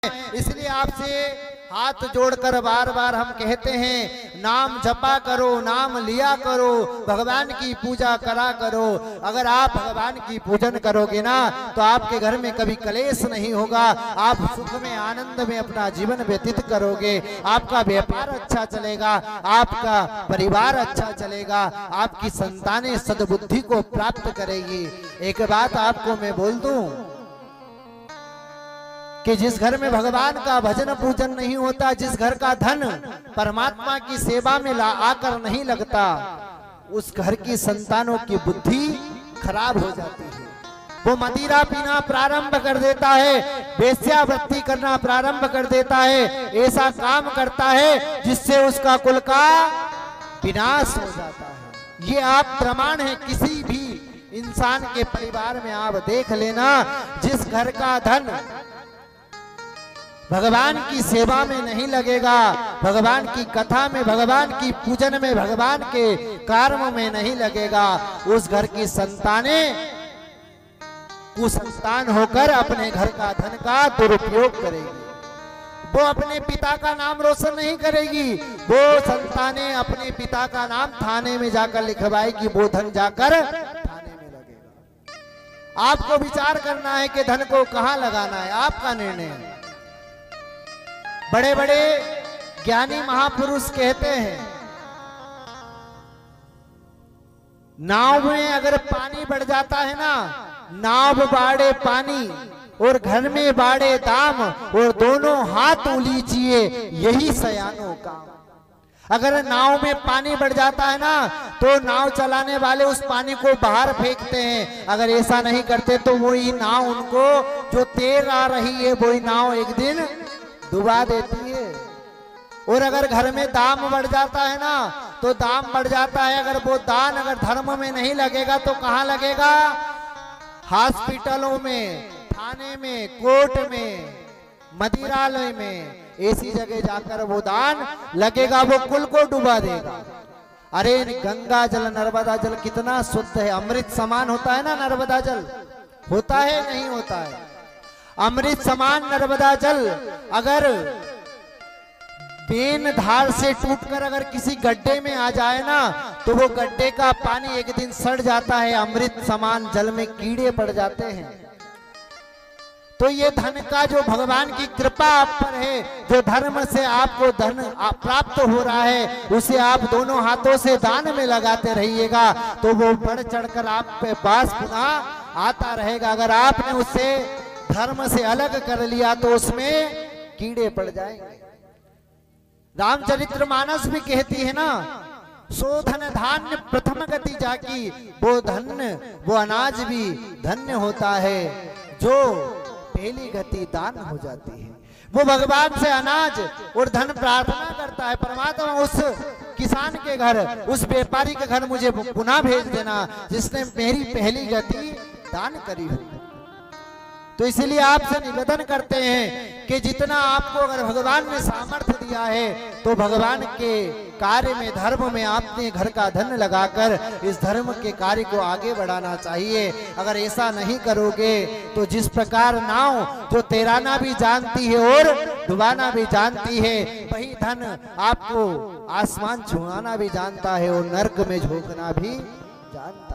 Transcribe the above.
इसलिए आपसे हाथ जोड़कर बार बार हम कहते हैं, नाम जपा करो, नाम लिया करो, भगवान की पूजा करा करो। अगर आप भगवान की पूजन करोगे ना तो आपके घर में कभी कलेश नहीं होगा, आप सुख में आनंद में अपना जीवन व्यतीत करोगे, आपका व्यापार अच्छा चलेगा, आपका परिवार अच्छा चलेगा, आपकी संतानें सद्बुद्धि को प्राप्त करेगी। एक बात आपको मैं बोल दूं कि जिस घर में भगवान का भजन पूजन नहीं होता, जिस घर का धन परमात्मा की सेवा में आकर नहीं लगता, उस घर की संतानों की बुद्धि खराब हो जाती है। वो मदिरा पीना प्रारंभ कर देता है, वेश्यावृत्ति करना प्रारंभ कर देता है, ऐसा काम करता है जिससे उसका कुल का विनाश हो जाता है। ये आप प्रमाण है किसी भी इंसान के परिवार में आप देख लेना, जिस घर का धन भगवान की सेवा में नहीं लगेगा, भगवान की कथा में, भगवान की पूजन में, भगवान के कर्म में नहीं लगेगा, उस घर की संतानें कुसंतान होकर अपने घर का धन का दुरुपयोग करेगी। वो अपने पिता का नाम रोशन नहीं करेगी, वो संतानें अपने पिता का नाम थाने में जाकर लिखवाएगी, वो धन जाकर थाने में लगेगा। आपको विचार करना है कि धन को कहां लगाना है, आपका निर्णय है। बड़े बड़े ज्ञानी महापुरुष कहते हैं, नाव में अगर पानी बढ़ जाता है ना, नाव बाड़े पानी और घर में बाड़े दाम, और दोनों हाथ उलीचिए यही सयानों काम। अगर नाव में पानी बढ़ जाता है ना तो नाव चलाने वाले उस पानी को बाहर फेंकते हैं, अगर ऐसा नहीं करते तो वही नाव उनको जो तैर आ रही है वही नाव एक दिन डुबा देती है। और अगर घर में दाम बढ़ जाता है ना तो दाम बढ़ जाता है, अगर वो दान अगर धर्म में नहीं लगेगा तो कहां लगेगा? हॉस्पिटलों में, थाने में, कोर्ट में, मदिरालय में, ऐसी जगह जाकर वो दान लगेगा, वो कुल को डुबा देगा। अरे गंगा जल, नर्मदा जल कितना शुद्ध है, अमृत समान होता है ना नर्मदा जल, होता है नहीं होता है? अमृत समान नर्मदा जल अगर बेन धार से टूटकर अगर किसी गड्ढे में आ जाए ना तो वो गड्ढे का पानी एक दिन सड़ जाता है, अमृत समान जल में कीड़े पड़ जाते हैं। तो ये धन का जो भगवान की कृपा आप पर है, जो धर्म से आपको धन प्राप्त हो रहा है, उसे आप दोनों हाथों से दान में लगाते रहिएगा तो वो बढ़ चढ़कर आप पे पास पुनः आता रहेगा। अगर आपने उसे धर्म से अलग कर लिया तो उसमें कीड़े पड़ जाएंगे। रामचरितमानस भी कहती है ना, सो धन धान्य प्रथम गति जाकी, वो धन्य वो अनाज भी धन्य होता है जो पहली गति दान हो जाती है। वो भगवान से अनाज और धन प्रार्थना करता है, परमात्मा उस किसान के घर, उस व्यापारी के घर मुझे पुनः भेज देना जिसने मेरी पहली गति दान करी हो। तो इसलिए आपसे निवेदन करते हैं कि जितना आपको अगर भगवान ने सामर्थ्य दिया है तो भगवान के कार्य में, धर्म में आपने घर का धन लगाकर इस धर्म के कार्य को आगे बढ़ाना चाहिए। अगर ऐसा नहीं करोगे तो जिस प्रकार नाव जो तैराना भी जानती है और डुबाना भी जानती है, वही धन आपको आसमान छुआना भी जानता है और नर्क में झोंकना भी जानता है।